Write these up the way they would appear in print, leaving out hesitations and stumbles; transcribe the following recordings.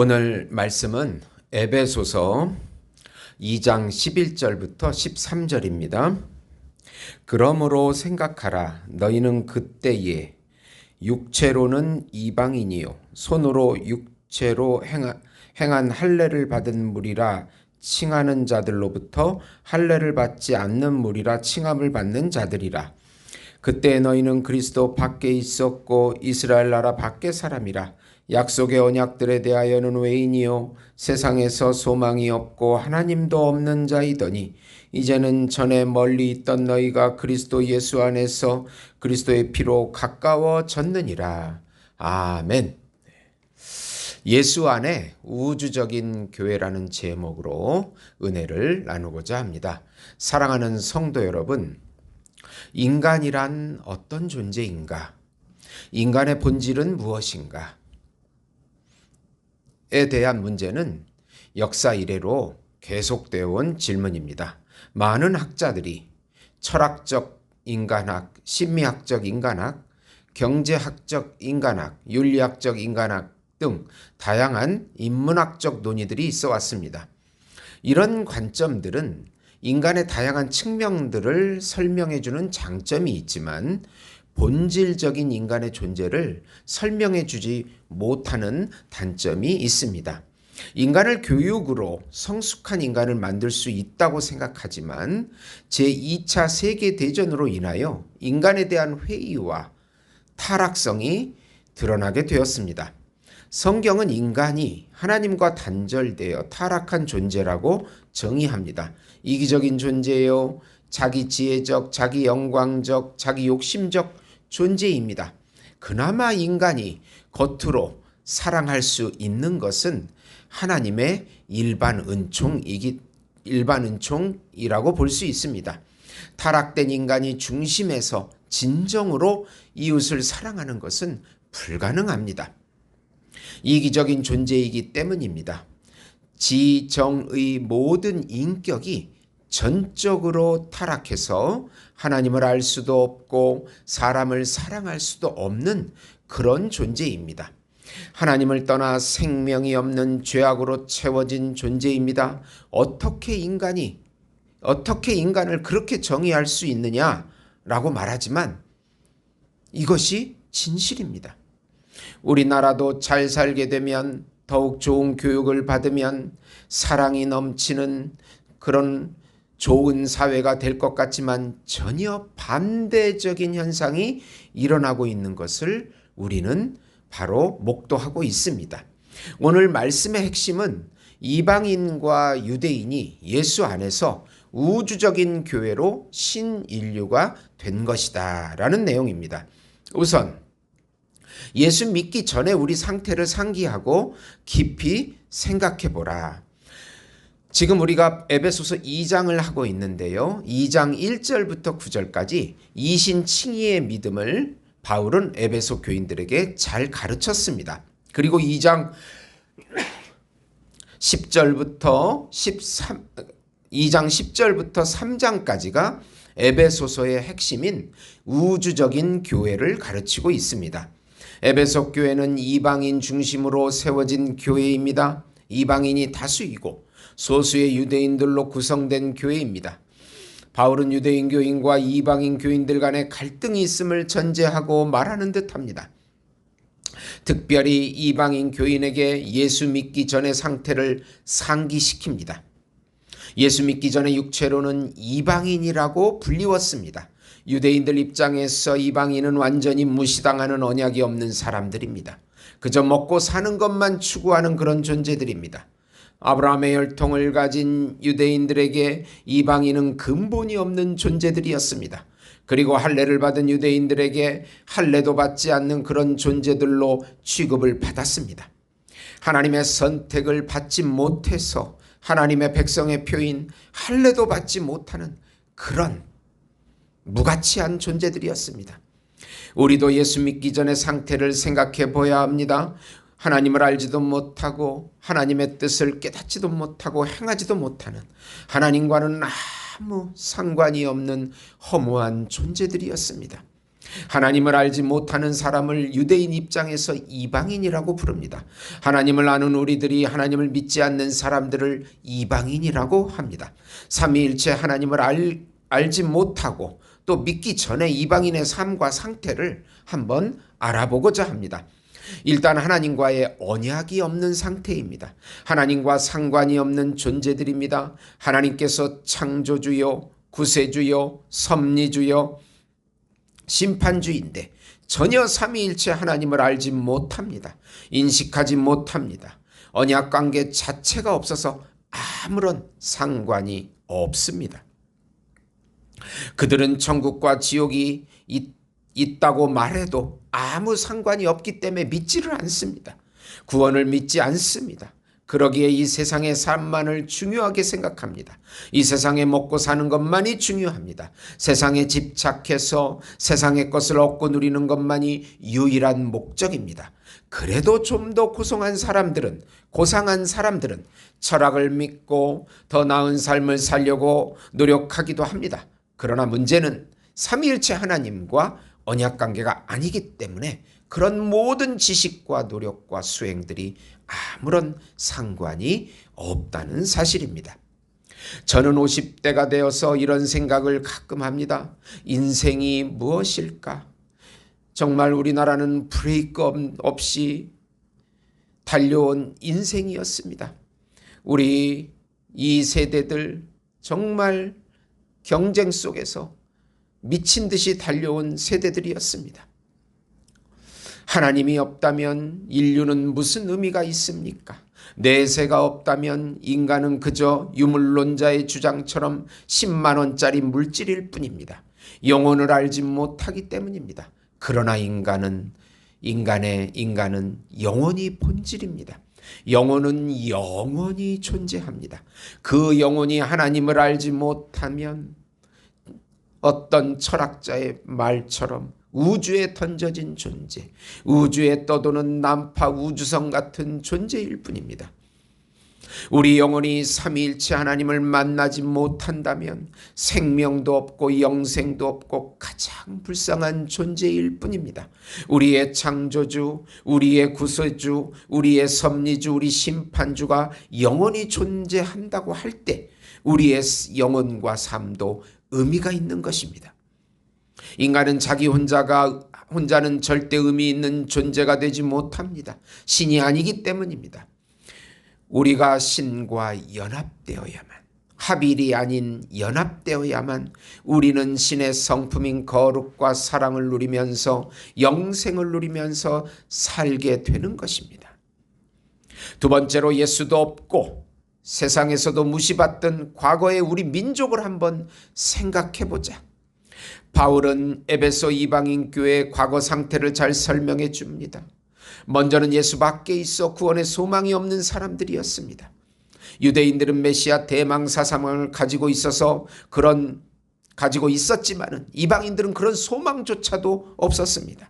오늘 말씀은 에베소서 2장 11절부터 13절입니다. 그러므로 생각하라. 너희는 그때에 육체로는 이방인이요 손으로 육체로 행한 할례를 받은 무리라 칭하는 자들로부터 할례를 받지 않는 무리라 칭함을 받는 자들이라. 그때 너희는 그리스도 밖에 있었고 이스라엘 나라 밖의 사람이라. 약속의 언약들에 대하여는 외인이요 세상에서 소망이 없고 하나님도 없는 자이더니 이제는 전에 멀리 있던 너희가 그리스도 예수 안에서 그리스도의 피로 가까워졌느니라. 아멘. 예수 안에 우주적인 교회라는 제목으로 은혜를 나누고자 합니다. 사랑하는 성도 여러분, 인간이란 어떤 존재인가? 인간의 본질은 무엇인가? 에 대한 문제는 역사 이래로 계속되어 온 질문입니다. 많은 학자들이 철학적 인간학, 심리학적 인간학, 경제학적 인간학, 윤리학적 인간학 등 다양한 인문학적 논의들이 있어 왔습니다. 이런 관점들은 인간의 다양한 측면들을 설명해 주는 장점이 있지만 본질적인 인간의 존재를 설명해 주지 못하는 단점이 있습니다. 인간을 교육으로 성숙한 인간을 만들 수 있다고 생각하지만 제2차 세계대전으로 인하여 인간에 대한 회의와 타락성이 드러나게 되었습니다. 성경은 인간이 하나님과 단절되어 타락한 존재라고 정의합니다. 이기적인 존재요, 자기 지혜적, 자기 영광적, 자기 욕심적 존재입니다. 그나마 인간이 겉으로 사랑할 수 있는 것은 하나님의 일반 은총이라고 볼 수 있습니다. 타락된 인간이 중심에서 진정으로 이웃을 사랑하는 것은 불가능합니다. 이기적인 존재이기 때문입니다. 지정의 모든 인격이 전적으로 타락해서 하나님을 알 수도 없고 사람을 사랑할 수도 없는 그런 존재입니다. 하나님을 떠나 생명이 없는 죄악으로 채워진 존재입니다. 어떻게 인간을 그렇게 정의할 수 있느냐라고 말하지만 이것이 진실입니다. 우리나라도 잘 살게 되면, 더욱 좋은 교육을 받으면 사랑이 넘치는 그런 좋은 사회가 될 것 같지만 전혀 반대적인 현상이 일어나고 있는 것을 우리는 바로 목도하고 있습니다. 오늘 말씀의 핵심은 이방인과 유대인이 예수 안에서 우주적인 교회로 신인류가 된 것이다 라는 내용입니다. 우선 예수 믿기 전에 우리 상태를 상기하고 깊이 생각해 보라. 지금 우리가 에베소서 2장을 하고 있는데요. 2장 1절부터 9절까지 이신칭의의 믿음을 바울은 에베소 교인들에게 잘 가르쳤습니다. 그리고 2장 10절부터 3장까지가 에베소서의 핵심인 우주적인 교회를 가르치고 있습니다. 에베소 교회는 이방인 중심으로 세워진 교회입니다. 이방인이 다수이고 소수의 유대인들로 구성된 교회입니다. 바울은 유대인 교인과 이방인 교인들 간에 갈등이 있음을 전제하고 말하는 듯합니다. 특별히 이방인 교인에게 예수 믿기 전의 상태를 상기시킵니다. 예수 믿기 전에 육체로는 이방인이라고 불리웠습니다. 유대인들 입장에서 이방인은 완전히 무시당하는 언약이 없는 사람들입니다. 그저 먹고 사는 것만 추구하는 그런 존재들입니다. 아브라함의 혈통을 가진 유대인들에게 이방인은 근본이 없는 존재들이었습니다. 그리고 할례를 받은 유대인들에게 할례도 받지 않는 그런 존재들로 취급을 받았습니다. 하나님의 선택을 받지 못해서 하나님의 백성의 표인 할례도 받지 못하는 그런 무가치한 존재들이었습니다. 우리도 예수 믿기 전의 상태를 생각해 보아야 합니다. 하나님을 알지도 못하고 하나님의 뜻을 깨닫지도 못하고 행하지도 못하는, 하나님과는 아무 상관이 없는 허무한 존재들이었습니다. 하나님을 알지 못하는 사람을 유대인 입장에서 이방인이라고 부릅니다. 하나님을 아는 우리들이 하나님을 믿지 않는 사람들을 이방인이라고 합니다. 삼위일체 하나님을 알지 못하고 또 믿기 전에 이방인의 삶과 상태를 한번 알아보고자 합니다. 일단 하나님과의 언약이 없는 상태입니다. 하나님과 상관이 없는 존재들입니다. 하나님께서 창조주요, 구세주요, 섭리주요, 심판주인데 전혀 삼위일체 하나님을 알지 못합니다. 인식하지 못합니다. 언약관계 자체가 없어서 아무런 상관이 없습니다. 그들은 천국과 지옥이 있다고 말해도 아무 상관이 없기 때문에 믿지를 않습니다. 구원을 믿지 않습니다. 그러기에 이 세상의 삶만을 중요하게 생각합니다. 이 세상에 먹고 사는 것만이 중요합니다. 세상에 집착해서 세상의 것을 얻고 누리는 것만이 유일한 목적입니다. 그래도 좀 더 고상한 사람들은 철학을 믿고 더 나은 삶을 살려고 노력하기도 합니다. 그러나 문제는 삼위일체 하나님과 언약관계가 아니기 때문에 그런 모든 지식과 노력과 수행들이 아무런 상관이 없다는 사실입니다. 저는 50대가 되어서 이런 생각을 가끔 합니다. 인생이 무엇일까? 정말 우리나라는 브레이크 없이 달려온 인생이었습니다. 우리 이 세대들 정말 경쟁 속에서 미친 듯이 달려온 세대들이었습니다. 하나님이 없다면 인류는 무슨 의미가 있습니까? 내세가 없다면 인간은 그저 유물론자의 주장처럼 10만 원짜리 물질일 뿐입니다. 영혼을 알지 못하기 때문입니다. 그러나 인간은 영혼이 본질입니다. 영혼은 영원히 존재합니다. 그 영혼이 하나님을 알지 못하면 어떤 철학자의 말처럼 우주에 던져진 존재, 우주에 떠도는 난파 우주선 같은 존재일 뿐입니다. 우리 영혼이 삼위일체 하나님을 만나지 못한다면 생명도 없고 영생도 없고 가장 불쌍한 존재일 뿐입니다. 우리의 창조주, 우리의 구세주, 우리의 섭리주, 우리 심판주가 영원히 존재한다고 할 때 우리의 영혼과 삶도 의미가 있는 것입니다. 인간은 자기 혼자는 절대 의미 있는 존재가 되지 못합니다. 신이 아니기 때문입니다. 우리가 신과 연합되어야만, 합일이 아닌 연합되어야만 우리는 신의 성품인 거룩과 사랑을 누리면서 영생을 누리면서 살게 되는 것입니다. 두 번째로 예수도 없고 세상에서도 무시받던 과거의 우리 민족을 한번 생각해보자. 바울은 에베소 이방인 교회의 과거 상태를 잘 설명해 줍니다. 먼저는 예수 밖에 있어 구원의 소망이 없는 사람들이었습니다. 유대인들은 메시아 대망사상을 가지고 있었지만은 이방인들은 그런 소망조차도 없었습니다.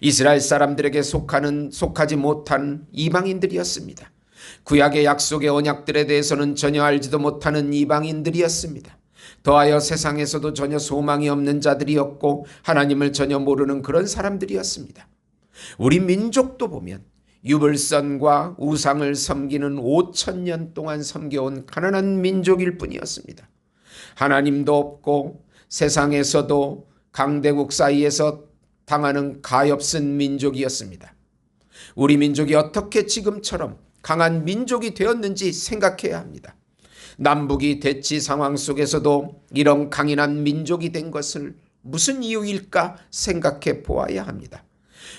이스라엘 사람들에게 속하지 못한 이방인들이었습니다. 구약의 약속의 언약들에 대해서는 전혀 알지도 못하는 이방인들이었습니다. 더하여 세상에서도 전혀 소망이 없는 자들이었고 하나님을 전혀 모르는 그런 사람들이었습니다. 우리 민족도 보면 유불선과 우상을 섬기는 5,000년 동안 섬겨온 가난한 민족일 뿐이었습니다. 하나님도 없고 세상에서도 강대국 사이에서 당하는 가엾은 민족이었습니다. 우리 민족이 어떻게 지금처럼 강한 민족이 되었는지 생각해야 합니다. 남북이 대치 상황 속에서도 이런 강인한 민족이 된 것을 무슨 이유일까 생각해 보아야 합니다.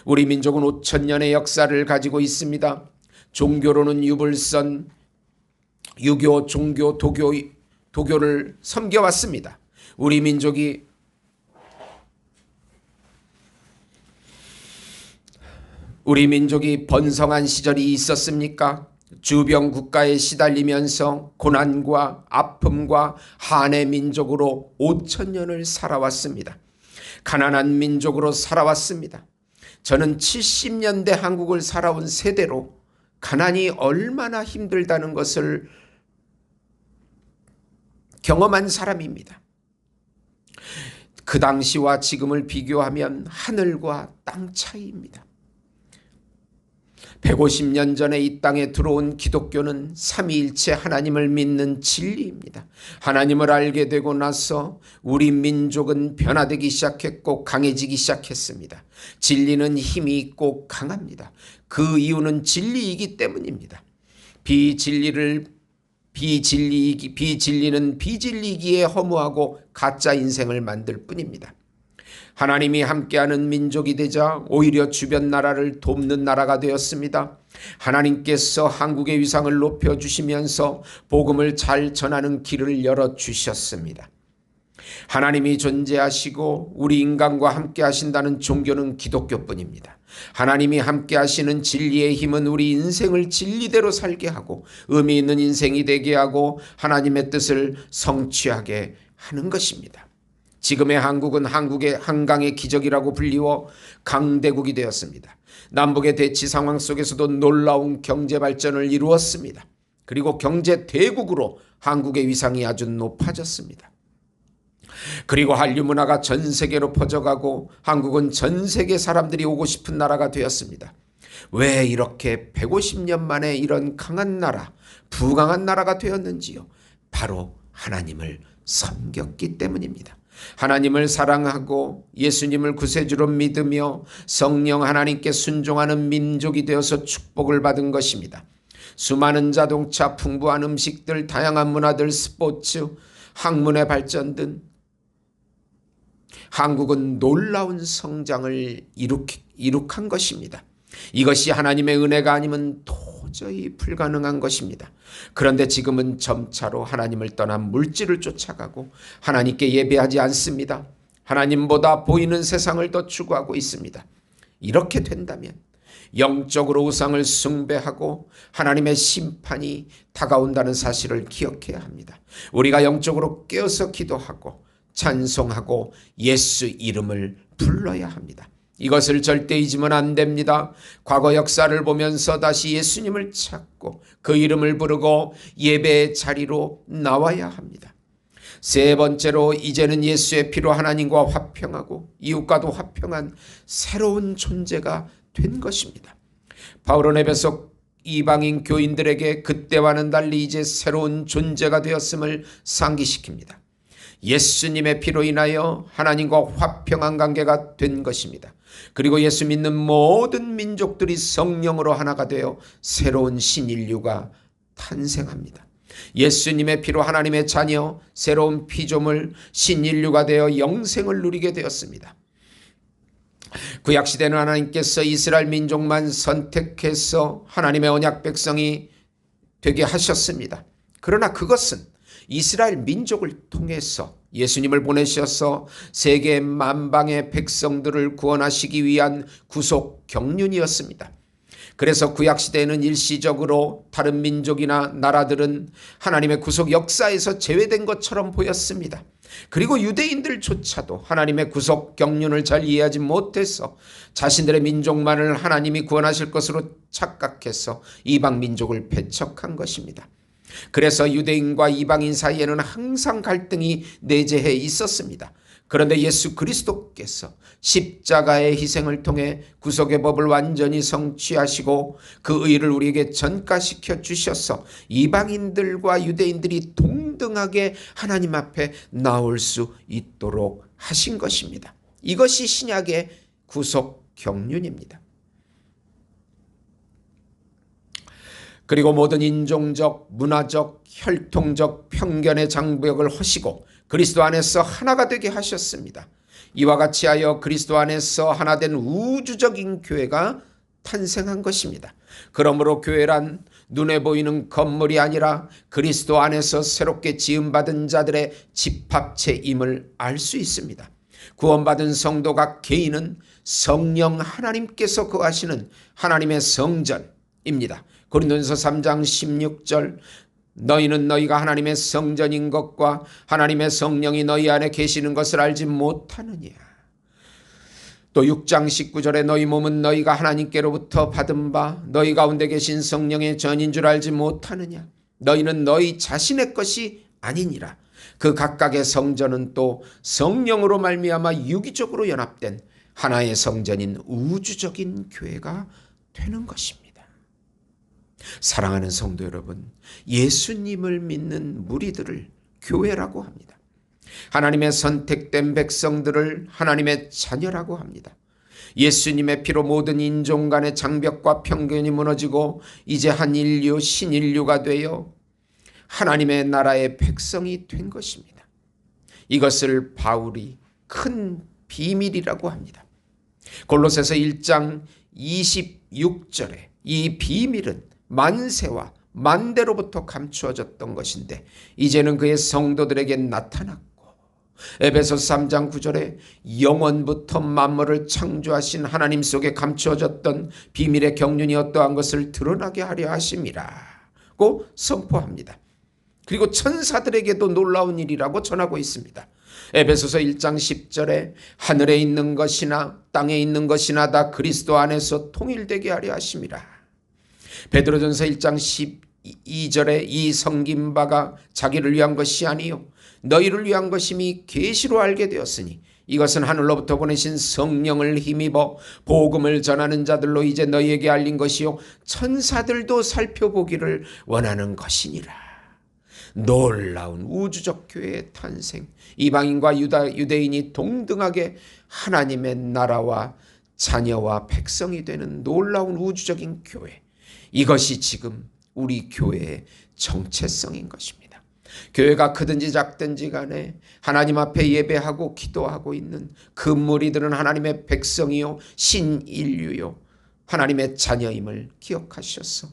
우리 민족은 5,000년의 역사를 가지고 있습니다. 종교로는 유불선, 유교, 종교, 도교를 섬겨왔습니다. 우리 민족이 번성한 시절이 있었습니까? 주변 국가에 시달리면서 고난과 아픔과 한의 민족으로 5,000년을 살아왔습니다. 가난한 민족으로 살아왔습니다. 저는 70년대 한국을 살아온 세대로 가난이 얼마나 힘들다는 것을 경험한 사람입니다. 그 당시와 지금을 비교하면 하늘과 땅 차이입니다. 150년 전에 이 땅에 들어온 기독교는 삼위일체 하나님을 믿는 진리입니다. 하나님을 알게 되고 나서 우리 민족은 변화되기 시작했고 강해지기 시작했습니다. 진리는 힘이 있고 강합니다. 그 이유는 진리이기 때문입니다. 비진리는 비진리이기에 허무하고 가짜 인생을 만들 뿐입니다. 하나님이 함께하는 민족이 되자 오히려 주변 나라를 돕는 나라가 되었습니다. 하나님께서 한국의 위상을 높여주시면서 복음을 잘 전하는 길을 열어주셨습니다. 하나님이 존재하시고 우리 인간과 함께 하신다는 종교는 기독교뿐입니다. 하나님이 함께 하시는 진리의 힘은 우리 인생을 진리대로 살게 하고 의미 있는 인생이 되게 하고 하나님의 뜻을 성취하게 하는 것입니다. 지금의 한국은 한국의 한강의 기적이라고 불리워 강대국이 되었습니다. 남북의 대치 상황 속에서도 놀라운 경제 발전을 이루었습니다. 그리고 경제 대국으로 한국의 위상이 아주 높아졌습니다. 그리고 한류 문화가 전 세계로 퍼져가고 한국은 전 세계 사람들이 오고 싶은 나라가 되었습니다. 왜 이렇게 150년 만에 이런 강한 나라, 부강한 나라가 되었는지요? 바로 하나님을 섬겼기 때문입니다. 하나님을 사랑하고 예수님을 구세주로 믿으며 성령 하나님께 순종하는 민족이 되어서 축복을 받은 것입니다. 수많은 자동차, 풍부한 음식들, 다양한 문화들, 스포츠, 학문의 발전 등 한국은 놀라운 성장을 이룩한 것입니다. 이것이 하나님의 은혜가 아니면 도저히 불가능한 것입니다. 그런데 지금은 점차로 하나님을 떠난 물질을 쫓아가고 하나님께 예배하지 않습니다. 하나님보다 보이는 세상을 더 추구하고 있습니다. 이렇게 된다면 영적으로 우상을 숭배하고 하나님의 심판이 다가온다는 사실을 기억해야 합니다. 우리가 영적으로 깨어서 기도하고 찬송하고 예수 이름을 불러야 합니다. 이것을 절대 잊으면 안 됩니다. 과거 역사를 보면서 다시 예수님을 찾고 그 이름을 부르고 예배의 자리로 나와야 합니다. 세 번째로 이제는 예수의 피로 하나님과 화평하고 이웃과도 화평한 새로운 존재가 된 것입니다. 바울은 에베소 이방인 교인들에게 그때와는 달리 이제 새로운 존재가 되었음을 상기시킵니다. 예수님의 피로 인하여 하나님과 화평한 관계가 된 것입니다. 그리고 예수 믿는 모든 민족들이 성령으로 하나가 되어 새로운 신인류가 탄생합니다. 예수님의 피로 하나님의 자녀, 새로운 피조물, 신인류가 되어 영생을 누리게 되었습니다. 구약시대는 하나님께서 이스라엘 민족만 선택해서 하나님의 언약 백성이 되게 하셨습니다. 그러나 그것은 이스라엘 민족을 통해서 예수님을 보내셔서 세계 만방의 백성들을 구원하시기 위한 구속 경륜이었습니다. 그래서 구약시대에는 일시적으로 다른 민족이나 나라들은 하나님의 구속 역사에서 제외된 것처럼 보였습니다. 그리고 유대인들조차도 하나님의 구속 경륜을 잘 이해하지 못해서 자신들의 민족만을 하나님이 구원하실 것으로 착각해서 이방 민족을 배척한 것입니다. 그래서 유대인과 이방인 사이에는 항상 갈등이 내재해 있었습니다. 그런데 예수 그리스도께서 십자가의 희생을 통해 구속의 법을 완전히 성취하시고 그 의를 우리에게 전가시켜 주셔서 이방인들과 유대인들이 동등하게 하나님 앞에 나올 수 있도록 하신 것입니다. 이것이 신약의 구속 경륜입니다. 그리고 모든 인종적, 문화적, 혈통적 편견의 장벽을 허시고 그리스도 안에서 하나가 되게 하셨습니다. 이와 같이 하여 그리스도 안에서 하나 된 우주적인 교회가 탄생한 것입니다. 그러므로 교회란 눈에 보이는 건물이 아니라 그리스도 안에서 새롭게 지음받은 자들의 집합체임을 알 수 있습니다. 구원받은 성도 각 개인은 성령 하나님께서 거하시는 하나님의 성전입니다. 고린도전서 3장 16절 너희는 너희가 하나님의 성전인 것과 하나님의 성령이 너희 안에 계시는 것을 알지 못하느냐. 또 6장 19절에 너희 몸은 너희가 하나님께로부터 받은 바 너희 가운데 계신 성령의 전인 줄 알지 못하느냐. 너희는 너희 자신의 것이 아니니라. 그 각각의 성전은 또 성령으로 말미암아 유기적으로 연합된 하나의 성전인 우주적인 교회가 되는 것입니다. 사랑하는 성도 여러분, 예수님을 믿는 무리들을 교회라고 합니다. 하나님의 선택된 백성들을 하나님의 자녀라고 합니다. 예수님의 피로 모든 인종 간의 장벽과 편견이 무너지고 이제 한 인류, 신인류가 되어 하나님의 나라의 백성이 된 것입니다. 이것을 바울이 큰 비밀이라고 합니다. 골로새서 1장 26절에 이 비밀은 만세와 만대로부터 감추어졌던 것인데 이제는 그의 성도들에게 나타났고, 에베소서 3장 9절에 영원부터 만물을 창조하신 하나님 속에 감추어졌던 비밀의 경륜이 어떠한 것을 드러나게 하려 하심이라고 선포합니다. 그리고 천사들에게도 놀라운 일이라고 전하고 있습니다. 에베소서 1장 10절에 하늘에 있는 것이나 땅에 있는 것이나 다 그리스도 안에서 통일되게 하려 하심이라. 베드로전서 1장 12절에 이 섬긴 바가 자기를 위한 것이 아니요 너희를 위한 것임이 계시로 알게 되었으니 이것은 하늘로부터 보내신 성령을 힘입어 복음을 전하는 자들로 이제 너희에게 알린 것이요 천사들도 살펴보기를 원하는 것이니라. 놀라운 우주적 교회의 탄생, 이방인과 유대인이 동등하게 하나님의 나라와 자녀와 백성이 되는 놀라운 우주적인 교회, 이것이 지금 우리 교회의 정체성인 것입니다. 교회가 크든지 작든지 간에 하나님 앞에 예배하고 기도하고 있는 그 무리들은 하나님의 백성이요 신인류요 하나님의 자녀임을 기억하셔서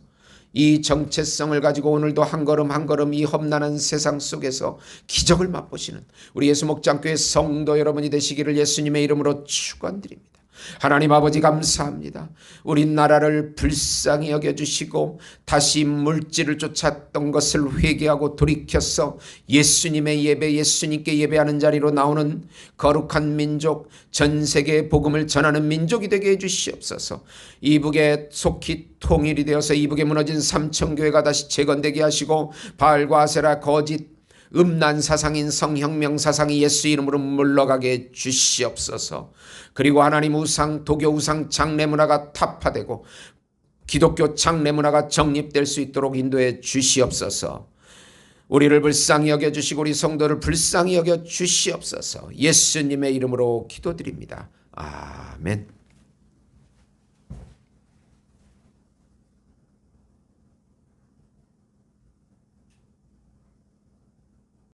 이 정체성을 가지고 오늘도 한 걸음 한 걸음 이 험난한 세상 속에서 기적을 맛보시는 우리 예수목장교회 성도 여러분이 되시기를 예수님의 이름으로 축원드립니다. 하나님 아버지 감사합니다. 우리 나라를 불쌍히 여겨주시고 다시 물질을 쫓았던 것을 회개하고 돌이켜서 예수님의 예배, 예수님께 예배하는 자리로 나오는 거룩한 민족, 전 세계에 복음을 전하는 민족이 되게 해주시옵소서. 이북에 속히 통일이 되어서 이북에 무너진 삼천교회가 다시 재건되게 하시고 바알과 아세라 거짓 음란 사상인 성혁명 사상이 예수 이름으로 물러가게 주시옵소서. 그리고 하나님 우상, 도교 우상 장래 문화가 타파되고 기독교 장래 문화가 정립될 수 있도록 인도해 주시옵소서. 우리를 불쌍히 여겨주시고 우리 성도를 불쌍히 여겨 주시옵소서. 예수님의 이름으로 기도드립니다. 아멘.